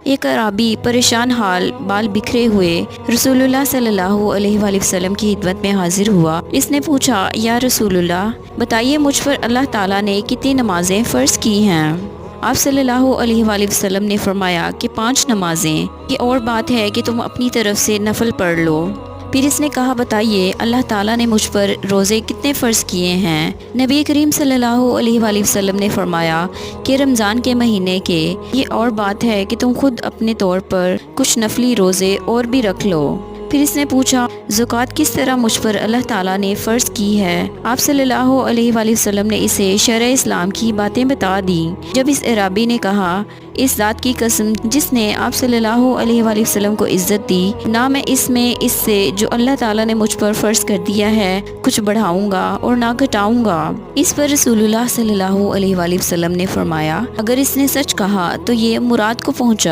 एक अराबी परेशान हाल बाल बिखरे हुए रसूलुल्लाह सल्लल्लाहु अलैहि वसल्लम की खिदमत में हाजिर हुआ। इसने पूछा, या रसूलुल्लाह, बताइए मुझ पर अल्लाह ताला ने कितनी नमाजें फ़र्ज़ की हैं। आप सल्लल्लाहु अलैहि वसल्लम ने फरमाया कि 5 नमाजें। ये और बात है कि तुम अपनी तरफ से नफल पढ़ लो। फिर इसने कहा, बताइए अल्लाह ताला ने मुझ पर रोज़े कितने फ़र्ज़ किए हैं। नबी करीम सल्लल्लाहु अलैहि वसल्लम ने फरमाया कि रमज़ान के महीने के। ये और बात है कि तुम खुद अपने तौर पर कुछ नफली रोज़े और भी रख लो। फिर इसने पूछा, ज़कात किस तरह मुझ पर अल्लाह ताला ने फ़र्ज़ की है। आप सल्लल्लाहु अलैहि वसल्लम ने इसे शरअ इस्लाम की बातें बता दी। जब इस अराबी ने कहा, इस ज़ात की कसम जिसने आप सल्लल्लाहु अलैहि वसल्लम को इज़्ज़त दी, ना मैं इसमें इससे जो अल्लाह ताला ने मुझ पर फ़र्ज़ कर दिया है कुछ बढ़ाऊंगा और ना घटाऊंगा। इस पर रसूलुल्लाह सल्लल्लाहु अलैहि वसल्लम ने फरमाया, अगर इसने सच कहा तो ये मुराद को पहुँचा।